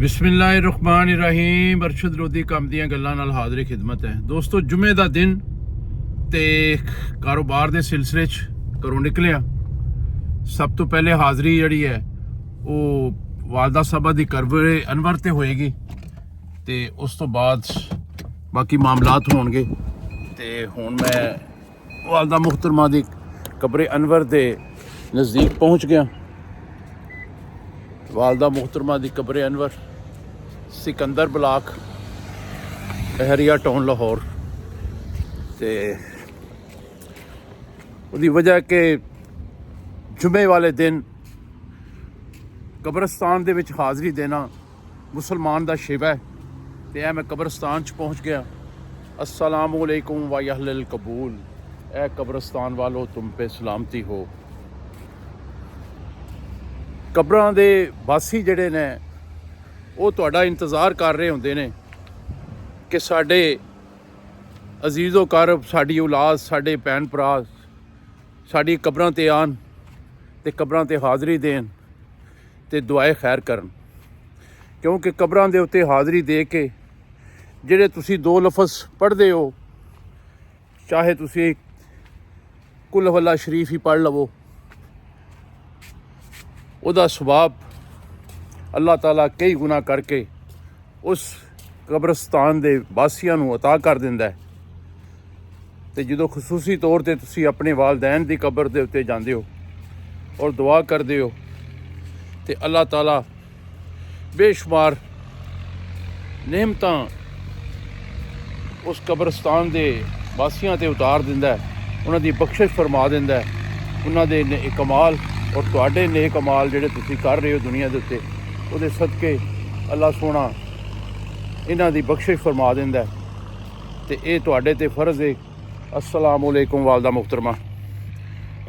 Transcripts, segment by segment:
बिस्मिल्लाहिर्रहमानिर्रहीम। अरशद लोधी काम दियां गल्लां नाल हाज़िर खिदमत है। दोस्तों, जुमे का दिन ते कारोबार के सिलसिले घरों निकलिया। सब तो पहले हाज़री जी है वो वालदा साहबा की करबरे अनवर ते होएगी, ते उस तो बाद बाकी मामलात होणगे। ते हुण मैं वालदा मुहतरमा की कब्रे अनवर के नज़दीक पहुँच गया। वालदा मुहतरमा की कब्रे अनवर सिकंदर ब्लाक बहरिया टाउन लाहौर। तो उसकी वजह के जुमे वाले दिन कब्रस्तान दे विच हाज़री देना मुसलमान का शिव है। तो मैं कब्रस्तान पहुँच गया। अस्सलामु अलैकुम व अहलल कबूल। ए कब्रस्तान वालों, तुम पे सलामती हो। कब्रां दे वासी जिहड़े ने वो तुहाडा इंतज़ार कर रहे होंदे ने कि साडे अजीज़ो कारब, साडी औलाद, साडे भैन भरा साडी कब्रां ते आन ते कब्रां ते हाज़री देन ते दुआए खैर करन। क्योंकि कब्रां दे उत्ते हाज़री दे के जिहड़े तुसी दो लफज पढ़दे हो, चाहे तुसी कुल वल्ला शरीफ ही पढ़ लवो, उहदा सवाब अल्लाह ताला कई गुना करके उस कब्रस्तान के वासियों को अता कर दिंदा है। तो जो खसूसी तौर पर तुसी अपने वालदैन की कब्र के उत्ते जाते हो और दुआ करते हो, तो अल्लाह ताला बेशुमार नेमतां उस कब्रस्तान के वासियों ते उतार दिंदा है, उन्होंने बख्शिश फरमा दिंदा है। उन्होंने नेक कमाल और तुहाडे नेक कमाल जिहड़े तुसी कर रहे हो दुनिया के उत्ते, उहदे सदके अल्लाह सोना इन्हां दी बख्शिश फरमा दिंदा है। तो ये तुहाडे ते फर्ज है। अस्सलामु अलैकुम वालदा मुहतरमा।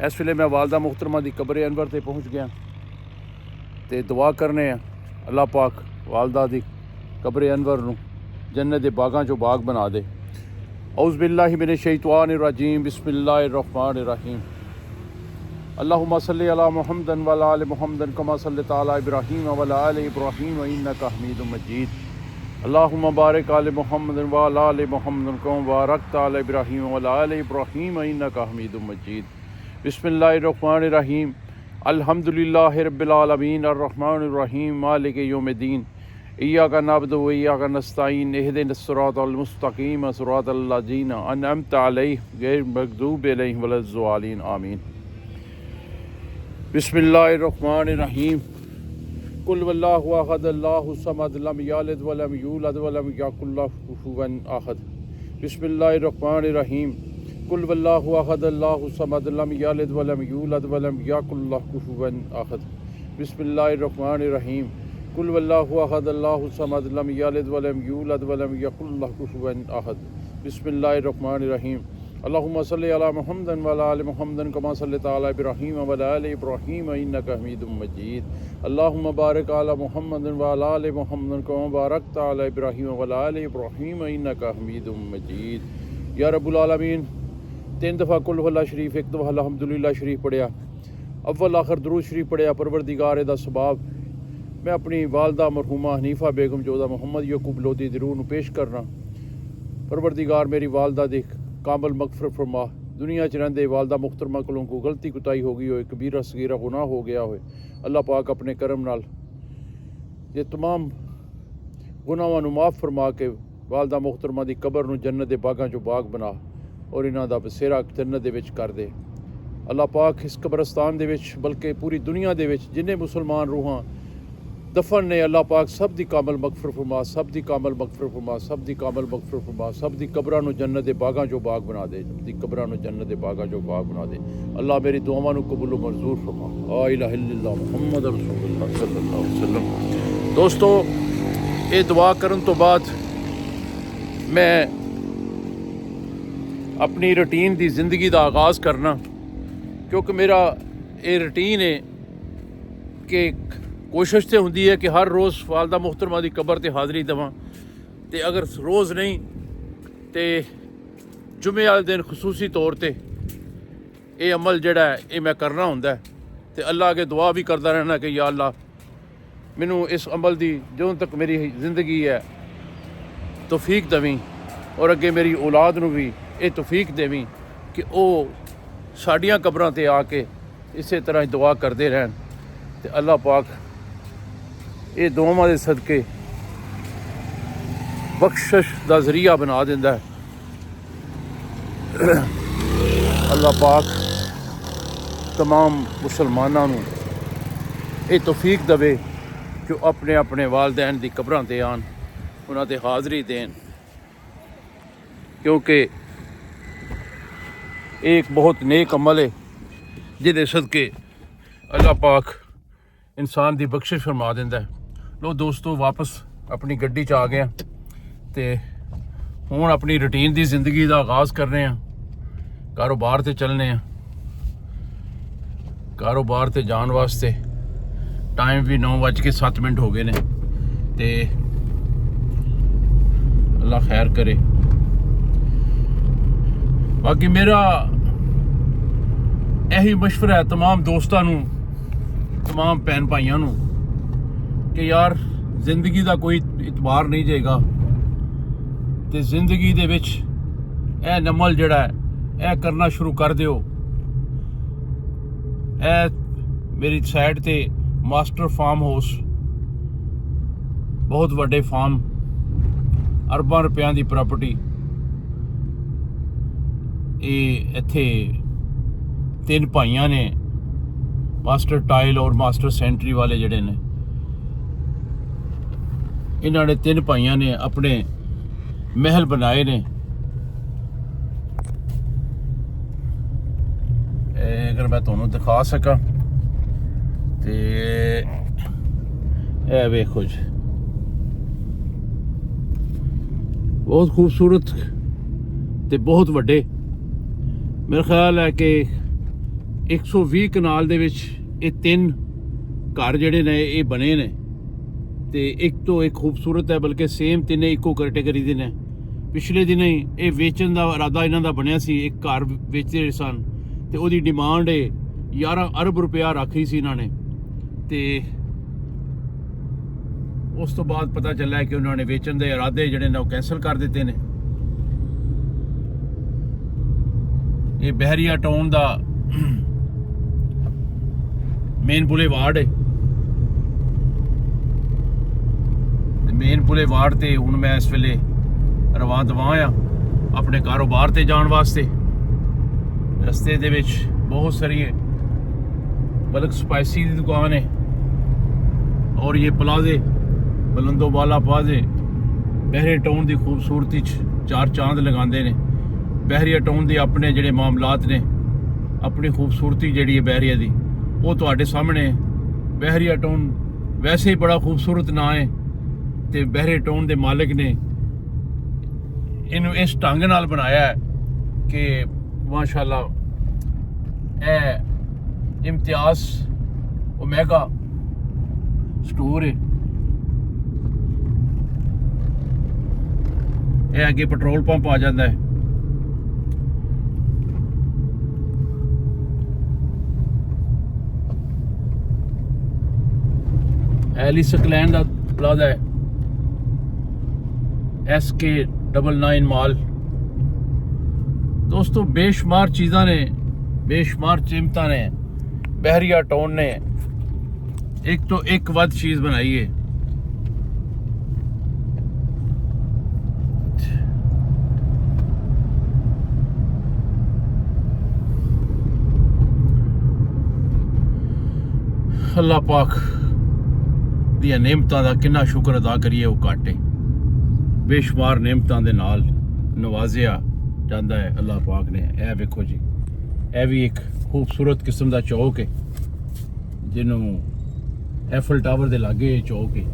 इस वेले मैं वालदा मुहतरमा की कब्रे अनवर ते पहुँच गया। तो दुआ करने अल्लाह पाक वालदा की कब्रे अनवर नूं जन्नत दे बागां चों बाग बना दे। औज़ बिल्लाहि मिनश शैतानिर रजीम। बिस्मिल्लाहिर रहीम। अल्लाहुम्मा सल्लि अला मुहम्मदन व अला आलि मुहम्मदन कमा सल्लैता अला इब्राहीम व अला आलि इब्राहीम इन्नका हमीदुम मजीद। अल्लाहुम्मा बारिक अला मुहम्मदन व अला आलि मुहम्मदन कमा बारकता अला इब्राहीम व अला आलि इब्राहीम इन्नका हमीदुम मजीद। बिस्मिल्लाहिर्रहमानिर रहीम। अल्हम्दुलिल्लाहि रब्बिल आलमीन अर्रहमानिर रहीम मालिकि यौमिद्दीन। इय्याका नअबुदु व इय्याका नस्तईन। इहदिनस सिरातल मुस्तकीम सिरातल लज़ीना अनअमता अलैहिम गैरिल मग़ज़ूबि अलैहिम वलज़्ज़ालिन। आमीन। बिस्मिल्लाहिर्रहमानिर्रहीम। कुल वल्लाहु अहद अल्लाहु समद लम यलिद वलम यूलद वलम यकुल लहु कुफुवन अहद। बिस्मिल्लाहिर्रहमानिर्रहीम। कुल वल्लाहु अहद अल्लाहु समद लम यलिद वलम यूलद वलम यकुल लहु कुफुवन अहद। बिस्मिल्लाहिर्रहमानिर्रहीम। कुल वल्लाहु अहद अल्लाहु समद लम यलिद वलम यूलद वलम यकुल लहु कुफुवन अहद। बिस्मिल्लाहिर्रहमानिर्रहीम। अल्लाहुम्मा सल्लि अला मुहम्मदन व अला आलि मुहम्मदन कमा सल्लैता अला इब्राहीम व अला आलि इब्राहीम इन्नका हमीदुम मजीद। अल्लाहुम्मा बारिक अला मुहम्मदन व अला आलि मुहम्मदन कमा बारकता अला इब्राहीम व अला आलि इब्राहीम इन्नका हमीदुम मजीद। या रब्बुल आलमीन। 3 दफ़ा कुल वल्लाह शरीफ, 1 दफ़ा अल्हम्दुलिल्लाह शरीफ पढ़िया, अव्वल आखिर दरूद शरीफ पढ़िया। परवरदिगार दा सबाब मैं अपनी वालदा मरहूमा हनीफा बेगम जोधा मुहम्मद यकूब लोधी दी रूह नूं पेश करना। परवरदिगार मेरी वालदा दी कामल मगफरत फरमा। दुनिया च रहिंदे वालदा मुहतरमा कोलों कोई गलती कुताही हो गई होए, कबीरा सगीरा गुनाह हो गया होए, अल्लाह पाक अपने करम नाल ये तमाम गुनाहां नूं माफ़ फरमा के वालदा मुहतरमा की कबर नूं जन्नत दे बागां चों बाग बना और इन्हां दा बसेरा जन्नत दे विच कर दे। अल्लाह पाक इस कब्रस्तान दे विच बल्कि पूरी दुनिया दे विच जिन्ने मुसलमान रूहां दफन ने, अल्लाह पाक सब दी कामल मगफरत फरमा, सब दी कामल मगफरत फरमा, सब दी कामल मगफरत फरमा, सब दी कब्रां नूं जन्नत दे बागां चों बाग बना दे, सब दी कब्रां नूं जन्नत दे बागां चों बाग बना दे। अल्लाह मेरी दुआवां नूं कबूल मंजूर फरमा। ला इलाहा इल्लल्लाह मुहम्मद रसूलुल्लाह सल्लल्लाहु अलैहि वसल्लम। दोस्तों, ये दुआ करन तो बाद मैं अपनी रूटीन की जिंदगी का आगाज़ करना, क्योंकि मेरा ये रूटीन है कि कोशिश तो होंदी है कि हर रोज़ वालदा मुहतरमा की कबर ते हाज़री देवां। तो अगर रोज़ नहीं तो जुमे वाले दिन खसूसी तौर पर ये अमल जिहड़ा है ये मैं करना हुंदा है। तो अल्लाह अगे दुआ भी करता रहना कि या अल्लाह मैनू इस अमल की जो तक मेरी जिंदगी है तौफीक देवीं और अगे मेरी औलाद नूं भी ये तौफीक देवीं कि वो साड़ियाँ कबरां ते आके इस तरह दुआ करते रहन ते अल्लाह पाक ये दुआवां दे सदके बख्शिश का जरिया बना दिंदा है। अल्लाह पाक तमाम मुसलमानों नूं ये तौफीक देवे कि अपने अपने वालदैन की कबरां ते आन, उन्हां ते हाज़री देन, क्योंकि एक बहुत नेक अमल है जिहदे सदके अल्लाह पाक इंसान की बख्शिश फरमा दिंदा है। लो दोस्तों, वापस अपनी गड्डी च आ गया ते हुण अपनी रूटीन की जिंदगी का आगाज़ करने हैं। कारोबार ते चलने हैं, कारोबार ते जान वास्ते टाइम भी 9:07 हो गए ने ते अल्लाह खैर करे। बाकी मेरा यही मशवरा है तमाम दोस्तों नूं, तमाम भैन भाइयों नूं कि यार जिंदगी का कोई इतबार नहीं जाएगा तो जिंदगी दे विच ए नमल जिहड़ा है ए करना शुरू कर दिओ। ए मेरी साइड ते मास्टर फार्म हाउस, बहुत वड्डे फार्म, अरबां रुपयां दी प्रॉपर्टी, ये इत्थे 3 भाइयां ने, मास्टर टाइल और मास्टर सेंटरी वाले जिहड़े ने, इन्हां ने 3 भाइयां ने अपने महल बनाए ने। अगर मैं तुहानूं दिखा सकां ते ए वेखो जी, बहुत खूबसूरत ते बहुत वड्डे। मेरा ख्याल है कि 120 कनाल दे विच ये 3 घर जिहड़े ने ये बने ने ते एक तो एक खूबसूरत है, बल्कि सेम तीने इको कैटेगरी दे ने। पिछले दिन ही ये वेचण का इरादा इन्हां दा बनिया सी, एक घर वेचदे सन ते उहदी डिमांड 11 अरब रुपया रखी सी इन्हां ने ते उस तो बाद पता चला है कि उन्होंने वेचण के इरादे जिहड़े ने कैंसल कर दिते ने। ये बहरिया टाउन का मेन बुलेवार्ड है, मेन बुलेवार्ड ते हुण मैं इस वेले रवां दवां आ अपने कारोबार ते जाण वास्ते। रस्ते दे विच बहुत सारी बल्क स्पाइसी की दुकान है और ये प्लाजे बुलंदो वाला प्लाजे बहरे टाउन की खूबसूरती 4 चांद लगाते हैं। बहरिया टाउन के अपने जिहड़े मामलात ने, अपनी खूबसूरती जिहड़ी है बहरिया की, वो तुहाडे सामने। बहरिया टाउन वैसे ही बड़ा खूबसूरत ना है तो बहरे टाउन के मालिक ने इनू इस ढंग नाल बनाया है कि माशाअल्लाह ए इम्तियाज ओमेगा स्टोर है। यह अगे पेट्रोल पंप आ जाता है। एलिस क्लैन का प्लाजा है, SK99 मॉल। दोस्तों बेशुमार चीज़ा ने, बेशुमार चिमता ने बहरिया टाउन ने एक तो एक वध चीज़ बनाई है। अल्लाह पाक दियां नेमतां दा किन्ना शुक्र अदा करिए, वो घट है। बेशुमार नेमतां दे नाल नवाजिया जाता है अल्लाह पाक ने। यह वेखो जी, यह भी एक खूबसूरत किस्म का चौक है जिन्होंने एफल टावर के लागे चौक है,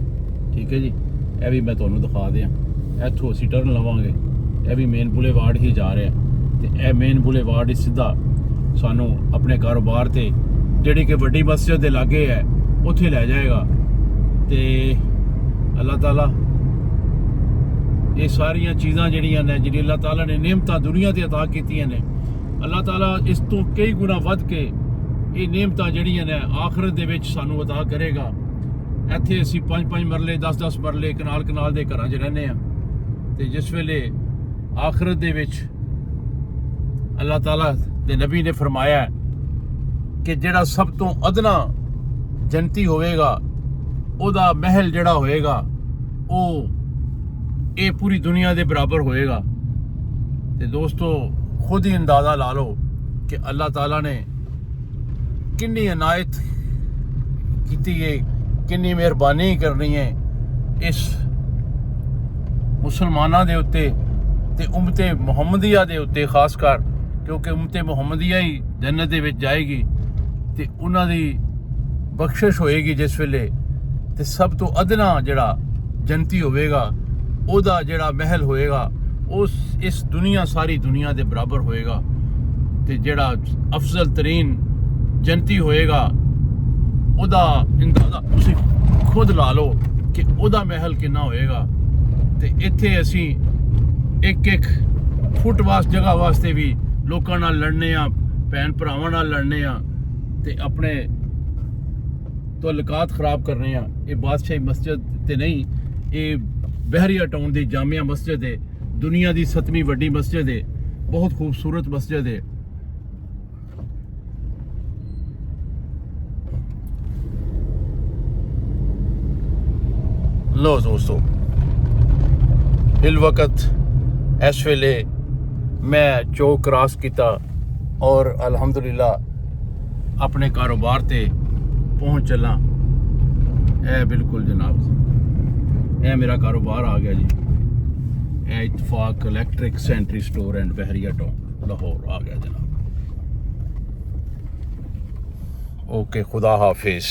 ठीक है जी। यह भी मैं तुहानूं दिखा दियाँ। इत्थों असीं टर्न लवांगे, यह भी मेन बुलेवार्ड ही जा रहा है तो यह मेन बुलेवार्ड ही सीधा सानू अपने कारोबार ते जिहड़ी कि वड्डी मस्जिद के लागे है उत्थे लै जाएगा। तो अल्लाह ताला ये सारिया चीज़ां जिहड़ियां ने, जिहड़ी अल्लाह ताला ने नेमतां दुनिया ते अता कीतियां ने, अल्लाह ताला इस तो कई गुना वध के ये नेमतां जिहड़ियां ने आखिरत दे विच सानू अता करेगा। ਇੱਥੇ ਅਸੀਂ 5-5 ਮਰਲੇ 10-10 ਮਰਲੇ ਕਨਾਲ ਦੇ ਘਰਾਂ 'ਚ ਰਹਿੰਦੇ ਹਾਂ। ਤੇ ਜਿਸ ਵੇਲੇ ਆਖਰਤ ਦੇ ਵਿੱਚ ਅੱਲਾਹ ਤਾਲਾ ਦੇ ਨਬੀ ਨੇ ਫਰਮਾਇਆ ਕਿ ਜਿਹੜਾ ਸਭ ਤੋਂ ਅਦਨਾ ਜੰਤੀ ਹੋਵੇਗਾ ਉਹਦਾ ਮਹਿਲ ਜਿਹੜਾ ਹੋਏਗਾ ਉਹ ਇਹ ਪੂਰੀ ਦੁਨੀਆ ਦੇ ਬਰਾਬਰ ਹੋਏਗਾ। ਤੇ ਦੋਸਤੋ ਖੁਦ ਹੀ ਅੰਦਾਜ਼ਾ ਲਾ ਲਓ ਕਿ ਅੱਲਾਹ ਤਾਲਾ ਨੇ ਕਿੰਨੀ ਇਨਾਇਤ ਕੀਤੀ ਹੈ, ਕਿੰਨੀ ਮਿਹਰਬਾਨੀ ਕਰਨੀ ਹੈ ਇਸ ਮੁਸਲਮਾਨਾਂ ਦੇ ਉੱਤੇ ਤੇ ਉਮਤੇ ਮੁਹੰਮਦੀਆ ਦੇ ਉੱਤੇ, ਖਾਸ ਕਰ ਕਿਉਂਕਿ ਉਮਤੇ ਮੁਹੰਮਦੀਆ ਹੀ ਜੰਨਤ ਦੇ ਵਿੱਚ ਜਾਏਗੀ ਤੇ ਉਹਨਾਂ ਦੀ ਬਖਸ਼ਿਸ਼ ਹੋਏਗੀ ਜਿਸ ਵੇਲੇ। ਤੇ ਸਭ ਤੋਂ ਅਦਨਾ ਜਿਹੜਾ ਜੰਤੀ ਹੋਵੇਗਾ ਉਹਦਾ ਜਿਹੜਾ ਮਹਿਲ ਹੋਏਗਾ ਉਸ ਇਸ ਦੁਨੀਆ ਸਾਰੀ ਦੁਨੀਆ ਦੇ ਬਰਾਬਰ ਹੋਏਗਾ। ਤੇ ਜਿਹੜਾ ਅਫਜ਼ਲ ਤਰੀਨ ਜੰਤੀ ਹੋਏਗਾ ਉਹਦਾ ਅੰਦਾਜ਼ਾ ਤੁਸੀਂ ਖੁਦ ਲਾ ਲਓ ਕਿ ਉਹਦਾ ਮਹਿਲ ਕਿੰਨਾ ਹੋਏਗਾ। ਤੇ ਇੱਥੇ ਅਸੀਂ ਇੱਕ ਫੁੱਟ ਜਗ੍ਹਾ ਵਾਸਤੇ ਵੀ ਲੋਕਾਂ ਨਾਲ ਲੜਨੇ ਆ, ਭੈਣ ਭਰਾਵਾਂ ਨਾਲ ਲੜਨੇ ਆ ਤੇ ਆਪਣੇ ਤਾਲੁਕਾਤ ਖਰਾਬ ਕਰਨੇ ਆ। ਇਹ ਬਾਦਸ਼ਾਹੀ ਮਸਜਿਦ ਤੇ ਨਹੀਂ, ਇਹ ਬਹਿਰੀਆ ਟਾਊਨ ਦੀ ਜਾਮੀਆ ਮਸਜਿਦ ਹੈ, ਦੁਨੀਆ ਦੀ 7ਵੀਂ ਵੱਡੀ ਮਸਜਿਦ ਹੈ, ਬਹੁਤ ਖੂਬਸੂਰਤ ਮਸਜਿਦ ਹੈ। लो दोस्तों, इस वक्त इस वेले मैं चौक क्रॉस किया और अल्हम्दुलिल्लाह अपने कारोबार ते पहुँच चला। ए बिल्कुल जनाब, ए मेरा कारोबार आ गया जी। ए Ittefaq electric sanitary store and Bahria town Lahore आ गया जनाब। ओके, खुदा हाफिज़।